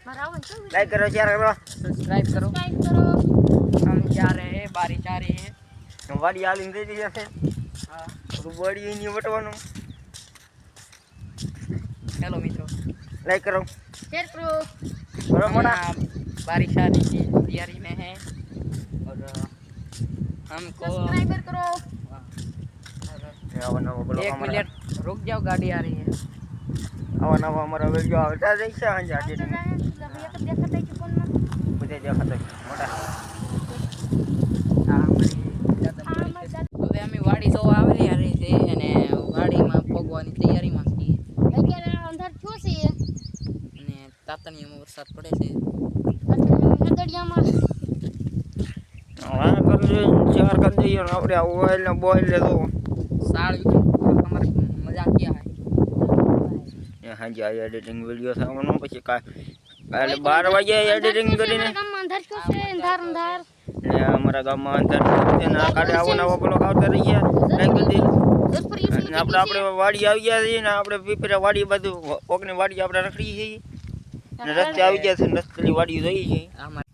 Like करो, share करो, subscribe करो। हम जा रहे हैं, बारिश आ रही है। वाड़ी आलिंग दे दी जैसे हाँ तो वाड़ी ही नहीं बटवानो। चलो मित्रों, लाइक करो, शेयर करो। करो हम मोटा। यहाँ बारिश आने की तैयारी में है और हमको सब्सक्राइबर करो। आवा नवा बोलो एक हमारा, मिनट रुक जाओ, गाड़ी आ रही है। आवा नवा हमारा वीडियो आवता जैसे हंजा आज दे तो जाए मतलब ये तो देखा था कि कौन ना मुझे देखा तो मोटा હા હવે અમે વાડી જોવા આવેલી હારી છે અને વાડીમાં પોગવાની તૈયારીમાં છીએ અત્યારે અંધાર થયો છે અને તાતણીયામાં વરસાદ પડે છે નદડિયામાં हाँ कर दे, शेयर कर दे यार, अपने मोबाइल ने बोल ले दो સાળ અમારે મજા કિયા હે यहाँ जी एडिटिंग वीडियो था मनो પછી કાલે 12 વાગે એડિટિંગ કરીને ગામમાં અંધાર થયો છે અંધાર અંધાર ને અમારા ગામમાં અંધાર છે ને કાલે આવો નવો બ્લોગ આવતા રહી ગયા લાઈક કરી દે જસપર યુસુફ ને આપણે વાડી આવી ગયા છીએ ને આપણે પીપરા વાડી બધું કોકની વાડી આપણે રખડી છીએ ને રસ્તે આવી ગયા છે ને રસ્તેની વાડી જોઈ છે અમારે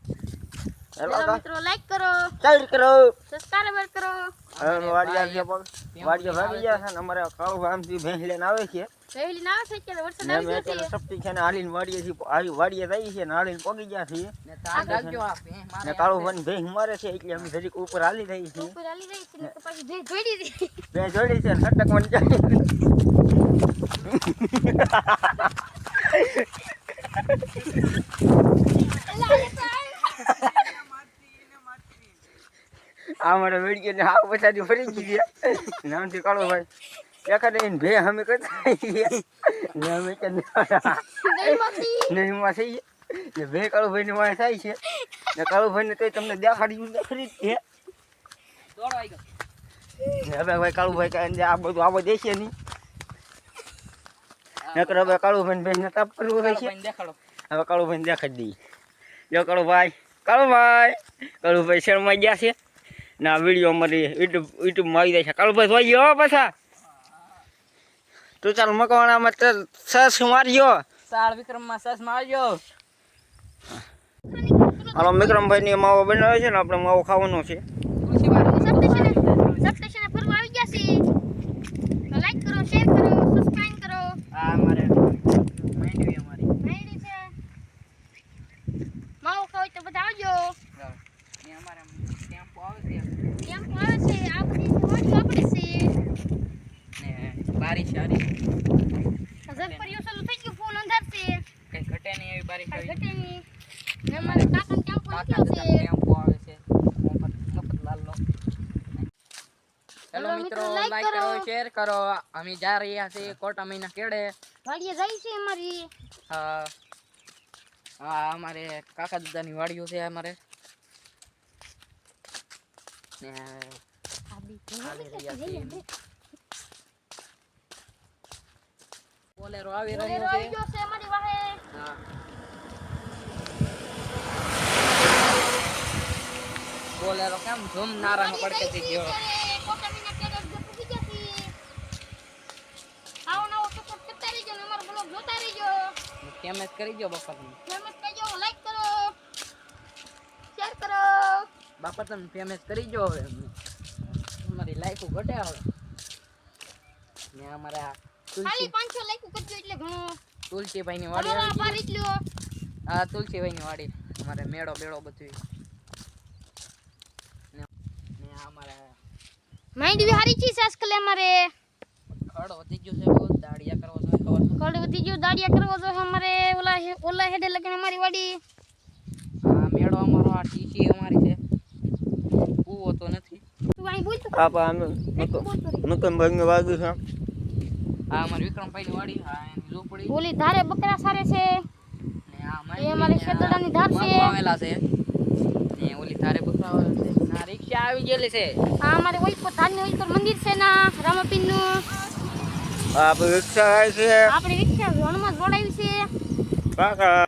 હેલો મિત્રો લાઈક કરો ચાલ કરો સબસ્ક્રાઇબર કરો હવે વાડી આવી ગયા વાડી ભાગી ગયા છે ને અમારે કાળુ આમથી ભેંસ લઈને આવે છે પહેલી ના છે કે વરસાદ ને આવી મેં ગયો તો છે સપ્તી છે ને હાલીને વાડીએથી આવી વાડીએ જઈએ છે ને હાલીને પોગી ગયા છીએ ને તાન રાખજો આપે ને કાળુ ભાઈ ભેંસ મારે છે એટલે અમે જરીક ઉપર હાલી રહી છીએ ઉપર આલી રહી છે ને તો પાછી ભે જોડી દી ભેંસ જોડી છે સટક વન જાય આ મારા વેડિયો ને આ પછાડી ફરી ગઈ નામથી કાળો ભાઈ એકાદ એને ભે અમે કરતા ને અમે કે નહીં માં થઈ ને ભે કાળો ભાઈ ને વાય થાય છે ને કાળો ભાઈ ને તો તમને દેખાડી ખરી છે દોડો આવી ગયો ને હવે ભાઈ કાળુ ભાઈ કાંઈ આ બધું આવો દેશે નહીં નકર હવે કાળુ ભાઈ ભેંસ ને તાપ કરવું હોય છે દેખાડો હવે કાળુ ભાઈ દેખાડી દઈએ જો કાળુ ભાઈ શર્મા ગયા છે ના વિડીયો અમારી યુટ્યુબમાં આવી જાય છે કાળુ ભાઈ જોઈ ગયો પાછા તું ચાલ મકવાણામાં સસ મારજો સાળ વિક્રમમાં સસ મારજો હાલો વિક્રમભાઈ ની માવો બનાવે છે ને આપણે માવો ખાવાનો છે તુલસી વાળી સબસ્ટેશન ફરવા આવી ગયા છે તો લાઈક કરો શેર કરો સબસ્ક્રાઇબ કરો આ અમારે માંડવી અમારી મેડી છે માવો ખાવ તો બધા આવજો ને અમારે ટેમ્પો આવે છે કેમ આવે છે આ બધી વાડી આપણે છે ને બારિશ આવી જસપર યુસુફ થઈ ગયું ફૂલ અંધાર છે કઈ ઘટે નહીં એવી બારિશ આવી ઘટે ની ને અમારે કાકા ટેમ્પો કાકા નીકળ્યો છે ટેમ્પો આવે છે મફતલાલ નો હેલો મિત્રો લાઈક કરો શેર કરો અમે જા રહ્યા છીએ કોટા મહિના કેડે વાડીએ જાય છે અમારી હા અમારે કાકા દાદાની વાડીઓ છે અમારે ને આબી આવી રહ્યા છીએ બોલેરો આવી રહ્યો બોલેરો છે આવી ગયો છે અમારી વાહે હા બોલેરો કેમ ધૂમ નારામાં પડકે થઈ ગયો કોટામીના કેડે પૂગી જશે આવો નવો સપોર્ટ કરતા રહેજો ને અમારો બ્લોગ જોતા રહેજો કેમેસ કરી દો બાપા તમે ફેમસ કરજો લાઈક કરો શેર કરો બાપા તમે ફેમસ કરી દો હવે અમારી લાઈફ ઘટે હવે ને અમારા ખાલી 500 લાઈક કરજો એટલે ઘણું તુલસીભાઈ ની વાડી તમારો આવી આભાર ગઈ. એટલો હા તુલસીભાઈ ની વાડી અમારે મેળો બેળો બધું ને અમારે માઇન્ડ હારી છે સાસકલે અમારે ખડ વધી ગયું છે બહુ દાડિયા કરવો જોઈએ ખબર કડ વધી ગયો દાડિયા કરવો તો અમારે ઓલા હેડે લગન અમારી વાડી આ મેળો અમારો આ ટીસી અમારી છે કૂવો તો નથી તું અહીં બોલ તો આપા અમે મુકમભાઈ ને વાગ્યું છે આ અમારી વિક્રમભાઈ ની વાડી હા એની ઝૂંપડી ઓલી ધારે બકરા સારે છે ને આ એ અમારી શેતડાની ધાર છે આવેલા છે ને ઓલી ધારે બકરા આવેલા છે ના રિક્ષા આવી ગયેલી છે આ અમારે ઓઈ પર ધારની ઓઈ પર મંદિર છે ના રામાપીર નું આપણે રિક્ષા આવી છે આપણે રિક્ષા વણમાં જોડાવી છે કાકા